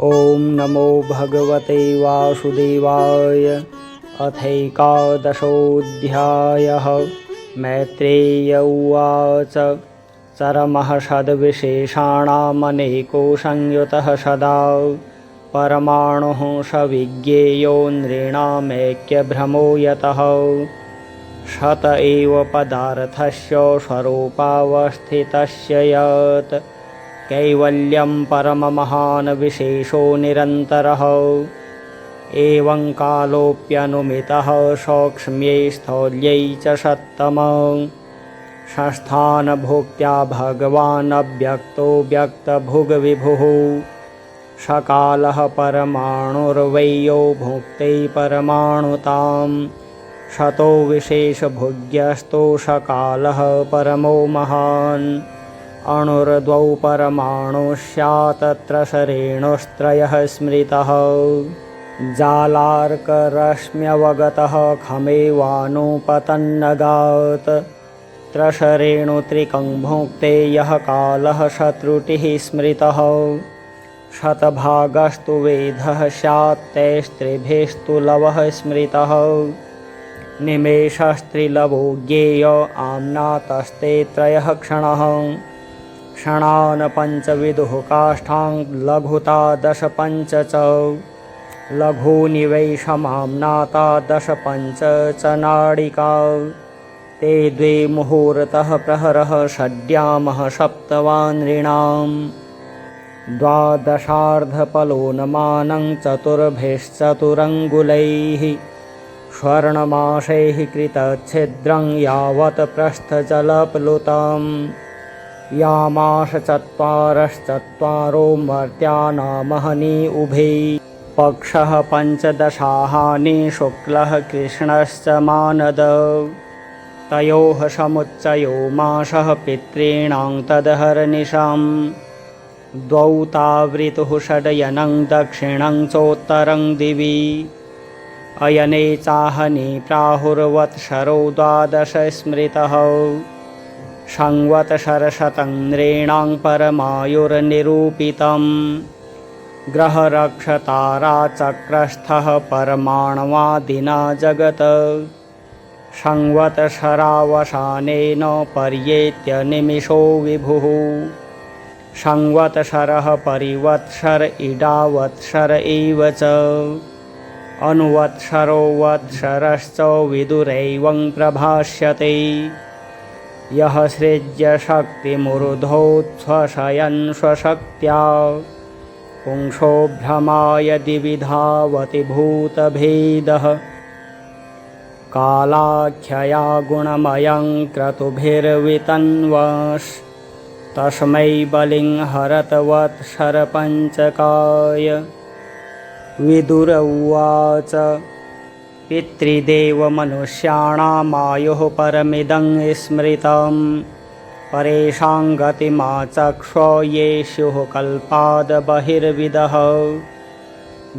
ॐ नमो भगवते वासुदेवाय। अथैकादशोऽध्यायः। मैत्रेय उवाच। चरमः षद्विशेषाणामनेको संयुतः सदा परमाणुः सविज्ञेयो नृणामैक्यभ्रमो यतः शत एव पदार्थस्य स्वरूपावस्थितस्य यत् कैवल्यं परममहान् विशेषो निरन्तरः एवं कालोऽप्यनुमितः सौक्ष्म्यै स्थौल्यै च सत्तमः संस्थानभोक्त्या भगवान् अव्यक्तो व्यक्तभुग्विभुः सकालः परमाणुर्वैयो भुक्ते परमाणुतां शतो विशेषभुग्यस्तो सकालः परमो महान् अणुर्द्वौ परमाणु स्यात् तत्र सरेणुस्त्रयः स्मृतः जालार्करश्म्यवगतः खमेवानुपतन्नगात् त्रसरेणुत्रिकं भुक्ते यः कालः शत्रुटिः स्मृतः शतभागस्तु वेधः स्यात् तैस्त्रिभिस्तु लवः स्मृतः निमेषस्त्रिलवो ज्ञेय आम्नातस्ते त्रयः क्षणः क्षणान् पञ्चविदुः काष्ठां लघुता दश पञ्च च लघूनि वै समाम्नाता दश पञ्च च नाडिका ते द्वे मुहूर्तः प्रहरः षड्यामः सप्तवानृणाम् द्वादशार्धपलोनमानं चतुर्भिश्चतुरङ्गुलैः स्वर्णमाशैः कृतच्छिद्रं यावत् प्रस्थजलप्लुतम् यामाश चत्वारश्चत्वारो मर्त्यानामहनि उभे पक्षः पञ्चदशाहानि शुक्लः कृष्णश्च मानद तयोः समुच्चयो मासः पितॄणां तदहर्निशम् द्वौ तावृतुः षडयनं दक्षिणं चोत्तरं दिवि अयने चाहनि प्राहुर्वत्सरो द्वादश स्मृतः संवत्सरशतं नृणां परमायुर्निरूपितं ग्रहरक्षताराचक्रस्थः परमाणवादिना जगत् संवत्सरावसानेन पर्येत्य निमिषो विभुः संवत्सरः परिवत्सर इडावत्सर एव च अनुवत्सरो वत्सरश्च विदुरैवं प्रभाष्यते यः सृज्य शक्तिमुर्ध्वोच्छ्वसयन् स्वशक्त्या पुंसो भ्रमाय दिवि धावति भूतभेदः कालाख्यया गुणमयं क्रतुभिर्वितन्वस् तस्मै बलिं हरतवत्सरपञ्चकाय विदुर उवाच। पितृदेवमनुष्याणामायुः परमिदं स्मृतं परेषां गतिमाचक्ष ये स्युः कल्पाद् बहिर्विदः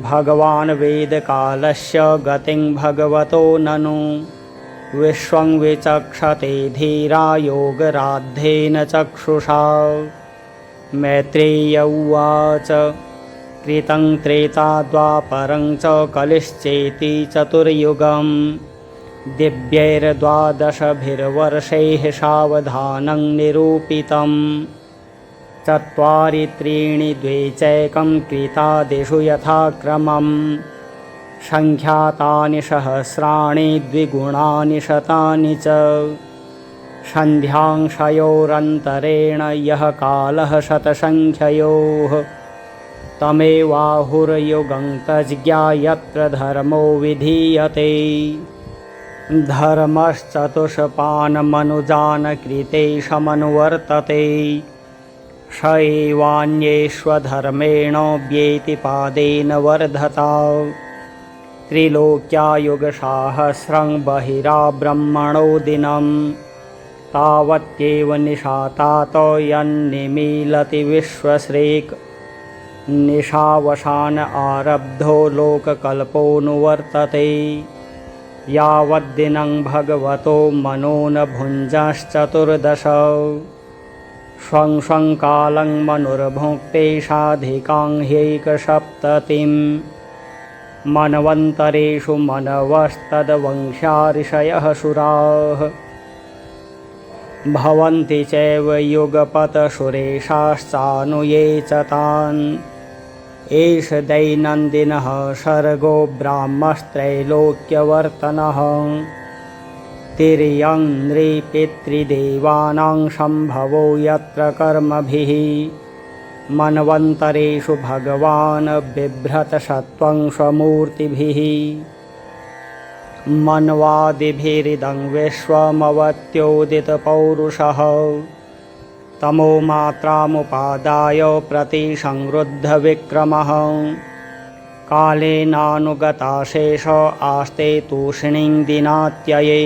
भगवान् वेदकालस्य गतिं भगवतो ननु विश्वं विचक्षते धीरा योगराद्धेन चक्षुषा। मैत्रेय उवाच। कृतं त्रेता द्वापरं च कलिश्चेति चतुर्युगं दिव्यैर्द्वादशभिर्वर्षैः सावधानं निरूपितं चत्वारि त्रीणि द्वे चैकं कृतादिषु यथाक्रमं संख्यातानि सहस्राणि द्विगुणानि शतानि च सन्ध्यांशयोरन्तरेण यः कालः शतसंख्ययोः तमेवाहुर्युगं तज्ज्ञा यत्र धर्मो विधीयते धर्मश्चतुष्पान्मनुजान् कृते समनुवर्तते स एवान्येष्वधर्मेण व्येति पादेन वर्धता त्रिलोक्यायुगसहस्रं बहिराब्रह्मणो दिनं तावत्येव निशातात यन्निमीलति विश्वश्रेक निशावसान आरब्धो लोककल्पोऽनुवर्तते यावद्दिनं भगवतो मनो न भुञ्जश्चतुर्दश स्वं स्वं कालं मनुर्भुङ्क्ते साधिकां ह्यैकसप्ततिं मन्वन्तरेषु मनवस्तद्वंश्या सुराः भवन्ति चैव युगपत्सुरेशाश्चानुये च तान् एष दैनन्दिनः सर्गो ब्राह्मस्त्रैलोक्यवर्तनः तिर्यं नृपितृदेवानां सम्भवो यत्र कर्मभिः मन्वन्तरेषु भगवान् बिभ्रतसत्त्वं स्वमूर्तिभिः मन्वादिभिरिदं विश्वमवत्योदितपौरुषः तमो मात्रामुपादाय प्रतिसंरुद्धविक्रमः कालेनानुगताशेष आस्ते तूष्णीं दिनात्यये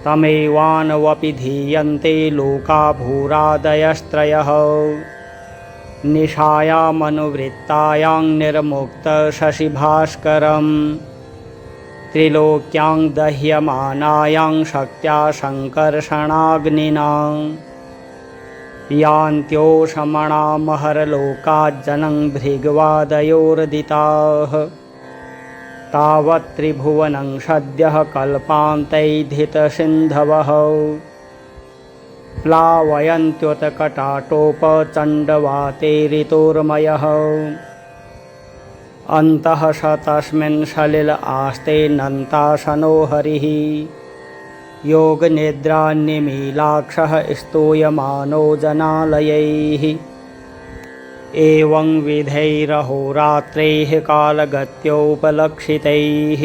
तमेवानवपि धीयन्ते लोका भूरादयस्त्रयः निशायामनुवृत्तायां निर्मुक्तशशिभास्करं त्रिलोक्यां दह्यमानायां शक्त्या सङ्कर्षणाग्निना यान्त्योषमणामहरलोकाज्जनं भृग्वादयोर्दिताः तावत् त्रिभुवनं सद्यः कल्पान्तैधितसिन्धवः प्लावयन्त्युत्कटाटोपचण्डवाते ऋतुर्मयः अन्तः स तस्मिन् सलिल आस्ते नन्तासनो हरिः योगनिद्रान्निमीलाक्षः स्तूयमानो जनालयैः एवं विधैरहोरात्रैः कालगत्योपलक्षितैः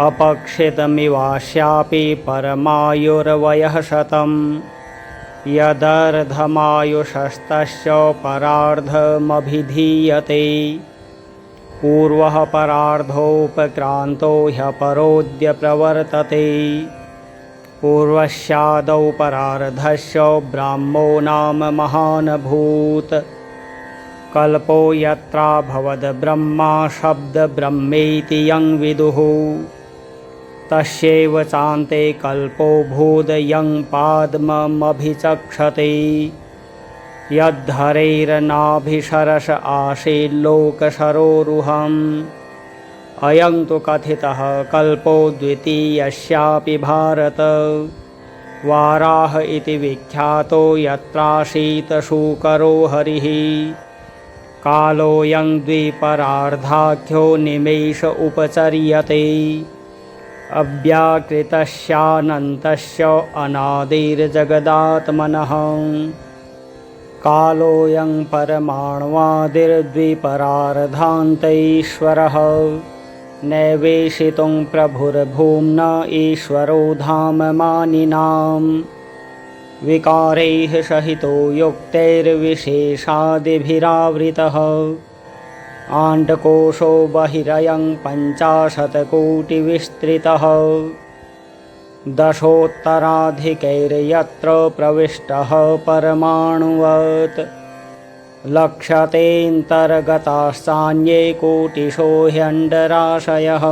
अपक्षितमिवास्यापि परमायुर्वयः शतं यदर्धमायुषस्तस्य परार्धमभिधीयते पूर्वः परार्धोपक्रान्तो ह्यपरोऽद्य प्रवर्तते पूर्वस्यादौ परार्धस्य ब्राह्मो नाम महानभूत् कल्पो यत्राभवद् ब्रह्मा शब्दब्रह्मेति यं विदुः तस्यैव चान्ते कल्पोऽभूद् यं पाद्ममभिचक्षते यद्धरैर्नाभिसरस आसील्लोकसरोरुहम् अयं तु कथितः कल्पो द्वितीयस्यापि भारत वाराह इति विख्यातो यत्रासीत् शूकरो हरिः कालोऽयं द्विपरार्धाख्यो निमेष उपचर्यते अव्याकृतस्यानन्तस्य अनादिर्जगदात्मनः कालोऽयं परमाण्वादिर्द्विपरार्धान्तैश्वरः नैवेशितुं प्रभुर्भूम्ना ईश्वरो धाम मानिनां विकारैः सहितो युक्तैर्विशेषादिभिरावृतः आण्डकोशो बहिरयं 50शतकोटिविस्तृतः दशोत्तराधिकैर्यत्र प्रविष्टः परमाणुवत् लक्ष्यतेऽन्तर्गताश्चान्ये कोटिशो ह्यण्डराशयः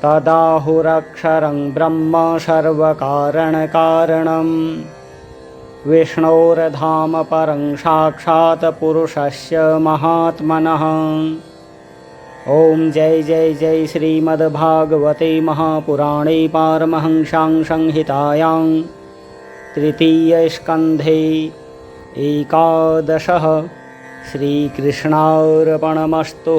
तदाहुरक्षरं ब्रह्म सर्वकारणकारणं विष्णोर्धाम परं साक्षात् पुरुषस्य महात्मनः। ओम जय जय जय श्रीमद्भागवते महापुराणे पारमहंस्यां संहितायां तृतीयस्कन्धे एकादशः श्रीकृष्णार्पणमस्तु।